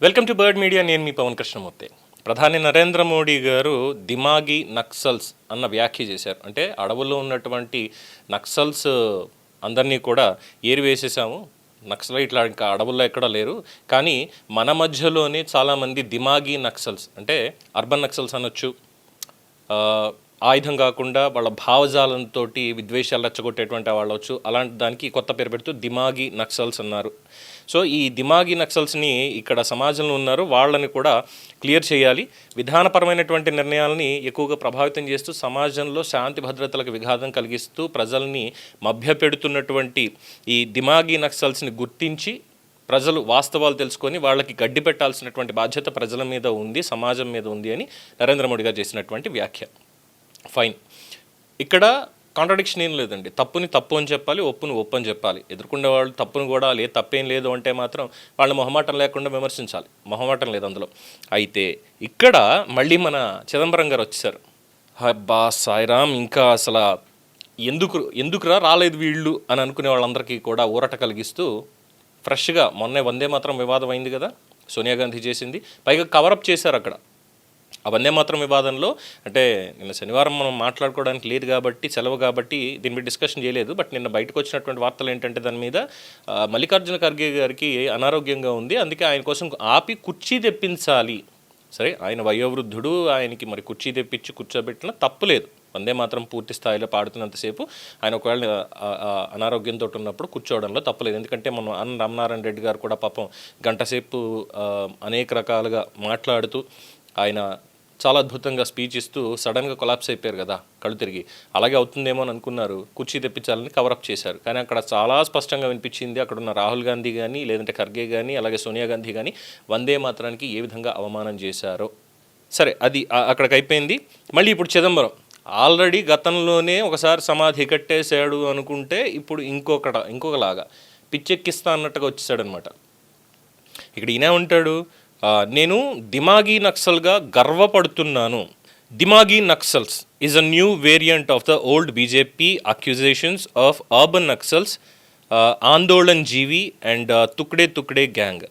Welcome to bird media. నేను మీ పవన్ కృష్ణమూర్తి. ప్రధాని నరేంద్ర మోడీ గారు దిమాగి నక్సల్స్ అన్న వ్యాఖ్య చేశారు. అంటే అడవుల్లో ఉన్నటువంటి నక్సల్స్ అందరినీ కూడా ఏరివేసేసాము, నక్సలైట్లా ఇంకా అడవుల్లో ఎక్కడా లేరు, కానీ మన మధ్యలోనే చాలామంది దిమాగి నక్సల్స్, అంటే అర్బన్ నక్సల్స్ అనొచ్చు, ఆయుధం కాకుండా వాళ్ళ భావజాలంతో విద్వేషాలు రెచ్చగొట్టేటువంటి వాళ్ళవచ్చు, అలాంటి దానికి కొత్త పేరు పెడుతూ దిమాగి నక్సల్స్ అన్నారు. సో ఈ దిమాగి నక్సల్స్ని ఇక్కడ సమాజంలో ఉన్నారు, వాళ్ళని కూడా క్లియర్ చేయాలి. విధానపరమైనటువంటి నిర్ణయాలని ఎక్కువగా ప్రభావితం చేస్తూ సమాజంలో శాంతి భద్రతలకు విఘాతం కలిగిస్తూ ప్రజల్ని మభ్యపెడుతున్నటువంటి ఈ దిమాగి నక్సల్స్ని గుర్తించి ప్రజలు వాస్తవాలు తెలుసుకొని వాళ్ళకి గడ్డి పెట్టాల్సినటువంటి బాధ్యత ప్రజల మీద ఉంది, సమాజం మీద ఉంది అని నరేంద్ర మోడీ గారు చేసినటువంటి వ్యాఖ్య. ఫైన్. ఇక్కడ కాంట్రడిక్షన్ ఏం లేదండి. తప్పుని తప్పు అని చెప్పాలి, ఒప్పుని ఒప్పు అని చెప్పాలి. ఎదుర్కొనే వాళ్ళు తప్పును కూడా తప్పేం లేదు అంటే మాత్రం వాళ్ళని మొహమాటం లేకుండా విమర్శించాలి. మొహమాటం లేదు అందులో. అయితే ఇక్కడ మళ్ళీ మన చిదంబరం గారు వచ్చేసారు. అబ్బా సాయిరామ్, ఇంకా అసలు ఎందుకురా రాలేదు వీళ్ళు అని అనుకునే వాళ్ళందరికీ కూడా ఊరట కలిగిస్తూ ఫ్రెష్గా మొన్నే వందే మాత్రం వివాదం అయింది కదా, సోనియా గాంధీ చేసింది, పైగా కవరప్ చేశారు అక్కడ. ఆ వందే మాత్రం వివాదంలో, అంటే నిన్న శనివారం మనం మాట్లాడుకోవడానికి లేదు కాబట్టి, సెలవు కాబట్టి దీని మీద డిస్కషన్ చేయలేదు. బట్ నిన్న బయటకు వచ్చినటువంటి వార్తలు ఏంటంటే దాని మీద మల్లికార్జున ఖర్గే గారికి అనారోగ్యంగా ఉంది, అందుకే ఆయన కోసం ఆపి కుర్చీ తెప్పించాలి. సరే, ఆయన వయోవృద్ధుడు, ఆయనకి మరి కుర్చీ తెప్పించి కూర్చోబెట్టిన తప్పులేదు. వందే మాత్రం పూర్తి స్థాయిలో పాడుతున్నంతసేపు ఆయన ఒకవేళ అనారోగ్యంతో ఉన్నప్పుడు కూర్చోవడంలో తప్పలేదు. ఎందుకంటే మనం రామనారాయణ రెడ్డి గారు కూడా పాపం గంటసేపు అనేక రకాలుగా మాట్లాడుతూ ఆయన చాలా అద్భుతంగా స్పీచ్ ఇస్తూ సడన్గా కొలాప్స్ అయిపోయారు కదా, కళ్ళు తిరిగి. అలాగే అవుతుందేమో అని అనుకున్నారు, కుర్చీ తెప్పించాలని కవరప్ చేశారు. కానీ అక్కడ చాలా స్పష్టంగా వినిపించింది, అక్కడున్న రాహుల్ గాంధీ కానీ, లేదంటే ఖర్గే కానీ, అలాగే సోనియా గాంధీ కానీ వందే మాత్రానికి ఏ విధంగా అవమానం చేశారో. సరే, అది అక్కడికి అయిపోయింది. మళ్ళీ ఇప్పుడు చిదంబరం ఆల్రెడీ గతంలోనే ఒకసారి సమాధి కట్టేశాడు అనుకుంటే ఇప్పుడు ఇంకొకలాగా పిచ్చెక్కిస్తా అన్నట్టుగా వచ్చేసాడనమాట. ఇక్కడ ఈయన ఉంటాడు, నేను దిమాగి నక్సల్గా గర్వపడుతున్నాను. Dimagi Naxals is a new variant of the old BJP accusations of urban Naxals, andolan jeevi and tukde tukde gang.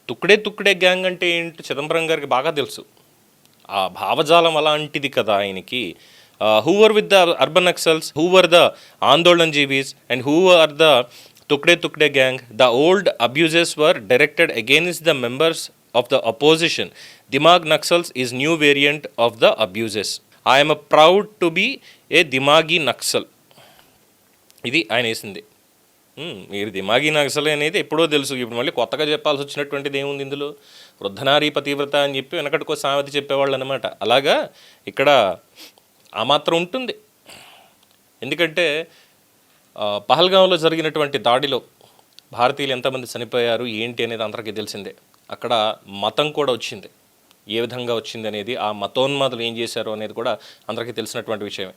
తుక్డే గ్యాంగ్ అంటే ఏంటి చిదంబరం గారికి బాగా తెలుసు. ఆ భావజాలం అలాంటిది కదా ఆయనకి. Who were with the urban Naxals, who were the Andolan Jeevis, and who are the Tukde gang? The old abuses were directed against the members of the opposition. Dimag Naxals is new variant of the abuses. I am proud to be a Dimagi Naxal. ఇది ఆయన వేసింది. మీరు దిమాగి నక్సల్ అనేది ఎప్పుడో తెలుసు, ఇప్పుడు మళ్ళీ కొత్తగా చెప్పాల్సి వచ్చినటువంటిది ఏముంది ఇందులో? వృద్ధనారీ పతివ్రత అని చెప్పి వెనకటికో సామెత చెప్పేవాళ్ళు అనమాట. అలాగా ఇక్కడ ఆ మాత్రం ఉంటుంది. ఎందుకంటే పహల్గాంలో జరిగినటువంటి దాడిలో భారతీయులు ఎంతమంది చనిపోయారు ఏంటి అనేది అందరికీ తెలిసిందే. అక్కడ మతం కూడా వచ్చింది, ఏ విధంగా వచ్చింది అనేది, ఆ మతోన్మాదులు ఏం చేశారు అనేది కూడా అందరికీ తెలిసినటువంటి విషయమే,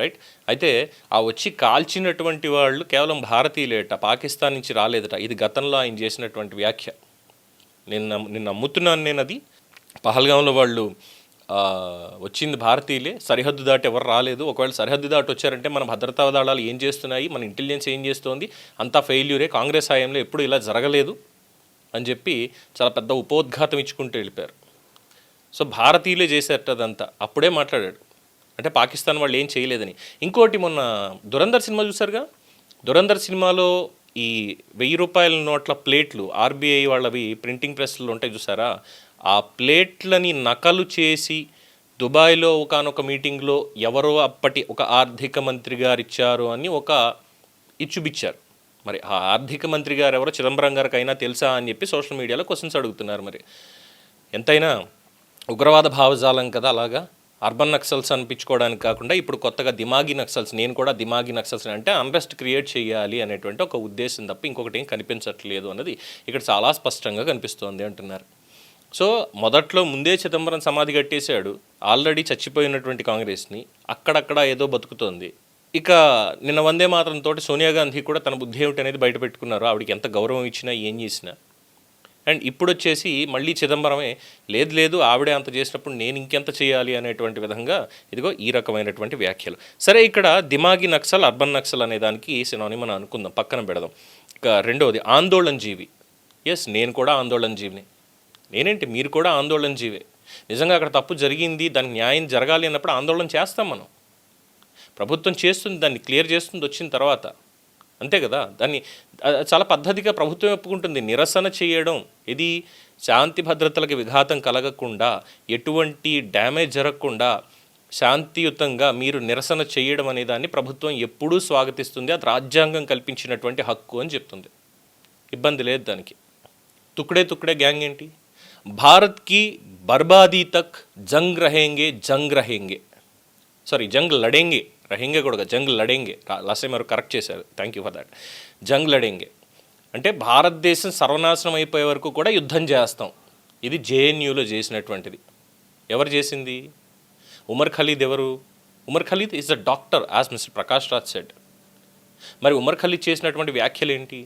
రైట్? అయితే ఆ వచ్చి కాల్చినటువంటి వాళ్ళు కేవలం భారతీయులేట, పాకిస్తాన్ నుంచి రాలేదట. ఇది గతంలో ఆయన చేసినటువంటి వ్యాఖ్య. నేను నమ్ముతున్నాను. నేను అది పహల్గాంలో వాళ్ళు వచ్చింది భారతీయులే, సరిహద్దు దాటి ఎవరు రాలేదు. ఒకవేళ సరిహద్దు దాటి వచ్చారంటే మన భద్రతా దళాలు ఏం చేస్తున్నాయి, మన ఇంటెలిజెన్స్ ఏం చేస్తోంది, అంతా ఫెయిల్యూరే, కాంగ్రెస్ హయాంలో ఎప్పుడు ఇలా జరగలేదు అని చెప్పి చాలా పెద్ద ఉపోద్ఘాతం ఇచ్చుకుంటూ వెళ్ళిపోయారు. సో భారతీయులే చేశారట అదంతా. అప్పుడే మాట్లాడాడు, అంటే పాకిస్తాన్ వాళ్ళు ఏం చేయలేదని. ఇంకోటి, మొన్న దురంధర్ సినిమా చూసారుగా, దురంధర్ సినిమాలో ఈ 1000 రూపాయల నోట్ల ప్లేట్లు ఆర్బీఐ వాళ్ళవి ప్రింటింగ్ ప్రెస్లు ఉంటాయి చూసారా, ఆ ప్లేట్లని నకలు చేసి దుబాయ్లో ఒకానొక మీటింగ్లో ఎవరో అప్పటి ఒక ఆర్థిక మంత్రి గారు ఇచ్చారు అని ఒక ఇచ్చుబిచ్చారు. మరి ఆ ఆర్థిక మంత్రి గారు ఎవరో చిదంబరం గారికి అయినా తెలుసా అని చెప్పి సోషల్ మీడియాలో క్వశ్చన్స్ అడుగుతున్నారు. మరి ఎంతైనా ఉగ్రవాద భావజాలం కదా, అలాగా అర్బన్ నక్సల్స్ అనిపించుకోవడానికి కాకుండా ఇప్పుడు కొత్తగా దిమాగి నక్సల్స్, నేను కూడా దిమాగి నక్సల్స్ అంటే అన్రెస్ట్ క్రియేట్ చేయాలి అనేటువంటి ఒక ఉద్దేశం తప్ప ఇంకొకటి ఏం కనిపించట్లేదు అన్నది ఇక్కడ చాలా స్పష్టంగా కనిపిస్తోంది అంటున్నారు. సో మొదట్లో ముందే చిదంబరం సమాధి కట్టేశాడు, ఆల్రెడీ చచ్చిపోయినటువంటి కాంగ్రెస్ని, అక్కడక్కడ ఏదో బతుకుతోంది. ఇక నిన్న వందే మాత్రం తోటి సోనియా గాంధీ కూడా తన బుద్ధి ఏమిటి అనేది బయట పెట్టుకున్నారు, ఆవిడకి ఎంత గౌరవం ఇచ్చినా ఏం చేసినా. అండ్ ఇప్పుడు వచ్చేసి మళ్ళీ చిదంబరమే లేదు ఆవిడే అంత చేసినప్పుడు నేను ఇంకెంత చేయాలి అనేటువంటి విధంగా ఇదిగో ఈ రకమైనటువంటి వ్యాఖ్యలు. సరే, ఇక్కడ దిమాగి నక్సల్, అర్బన్ నక్సల్ అనే దానికి సినోనిమ్ అని అనుకుందాం, పక్కన పెడదాం. ఇక రెండవది ఆందోళన్ జీవి. ఎస్, నేను కూడా ఆందోళన్ జీవిని. నేనేంటి, మీరు కూడా ఆందోళన జీవే. నిజంగా అక్కడ తప్పు జరిగింది, దానికి న్యాయం జరగాలి అన్నప్పుడు ఆందోళన చేస్తాం మనం. ప్రభుత్వం చేస్తుంది, దాన్ని క్లియర్ చేస్తుంది వచ్చిన తర్వాత, అంతే కదా. దాన్ని చాలా పద్ధతిగా ప్రభుత్వం ఒప్పుకుంటుంది. నిరసన చేయడం, ఇది శాంతి భద్రతలకు విఘాతం కలగకుండా, ఎటువంటి డ్యామేజ్ జరగకుండా శాంతియుతంగా మీరు నిరసన చేయడం అనే దాన్ని ప్రభుత్వం ఎప్పుడూ స్వాగతిస్తుంది. అది రాజ్యాంగం కల్పించినటువంటి హక్కు అని చెప్తుంది. ఇబ్బంది లేదు దానికి. తుక్డే తుక్డే గ్యాంగ్ ఏంటి? భారత్కి బర్బాదీ తక్ జంగ్ రహేంగే, సారీ జంగ్ లడేంగే, రహేంగే కూడా జంగ్ లడేంగే, లాస్ట్ టైం ఎవరు కరెక్ట్ చేశారు, థ్యాంక్ యూ ఫర్ దాట్. జంగ్ లడేంగే అంటే భారతదేశం సర్వనాశనం అయిపోయే వరకు కూడా యుద్ధం చేస్తాం. ఇది జేఎన్యూలో చేసినటువంటిది. ఎవరు చేసింది? ఉమర్ ఖలీద్. ఎవరు Umar Khalid? Is a doctor, as mister Prakash Raj said. మరి ఉమర్ ఖలీద్ చేసినటువంటి వ్యాఖ్యలు ఏంటి?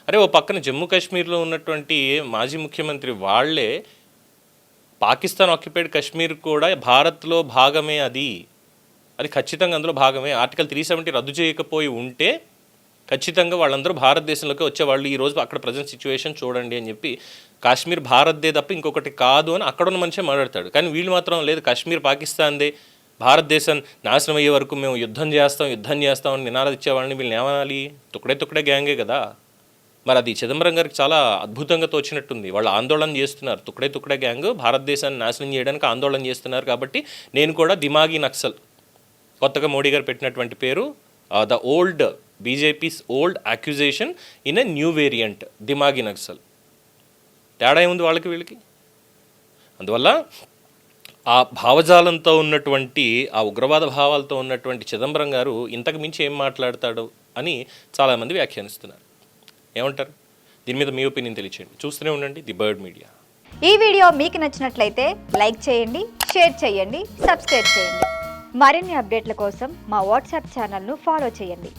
అరే, ఓ పక్కన జమ్మూ కాశ్మీర్లో ఉన్నటువంటి మాజీ ముఖ్యమంత్రి వాళ్ళే పాకిస్తాన్ ఆక్యుపైడ్ కాశ్మీర్ కూడా భారత్లో భాగమే, అది ఖచ్చితంగా అందులో భాగమే. ఆర్టికల్ 370 రద్దు చేయకపోయి ఉంటే ఖచ్చితంగా వాళ్ళందరూ భారతదేశంలోకి వచ్చేవాళ్ళు. ఈరోజు అక్కడ ప్రజెంట్ సిచ్యువేషన్ చూడండి అని చెప్పి, కాశ్మీర్ భారత్దే తప్ప ఇంకొకటి కాదు అని అక్కడ ఉన్న మనిషే మాట్లాడతాడు. కానీ వీళ్ళు మాత్రం లేదు, కాశ్మీర్ పాకిస్తాన్దే, భారతదేశం నాశనం అయ్యే వరకు మేము యుద్ధం చేస్తాం అని నినాదాలు ఇచ్చేవాళ్ళని వీళ్ళని ఏమనాలి? తుక్డే గ్యాంగే కదా. మరి అది చిదంబరం గారికి చాలా అద్భుతంగా తోచినట్టుంది. వాళ్ళు ఆందోళన చేస్తున్నారు, తుక్డే గ్యాంగ్ భారతదేశాన్ని నాశనం చేయడానికి ఆందోళన చేస్తున్నారు. కాబట్టి నేను కూడా దిమాగి నక్సల్, కొత్తగా మోడీ గారు పెట్టినటువంటి పేరు, the old BJP's old accusation in a new variant, dimagi Naxal. తేడా ఏముంది వాళ్ళకి వీళ్ళకి? అందువల్ల ఆ భావజాలంతో ఉన్నటువంటి, ఆ ఉగ్రవాద భావాలతో ఉన్నటువంటి చిదంబరం గారు ఇంతకు మించి ఏం మాట్లాడతాడు అని చాలామంది వ్యాఖ్యానిస్తున్నారు. ఏమంటారు? దీని మీద మీ ఒపీనియన్ తెలియచేయండి. చూస్తూనే ఉండండి ది బర్డ్ మీడియా. ఈ వీడియో మీకు నచ్చినట్లయితే లైక్ చేయండి, షేర్ చేయండి, సబ్స్క్రైబ్ చేయండి. మరిన్ని అప్డేట్ల కోసం మా వాట్సాప్ ఛానల్ను ఫాలో చేయండి.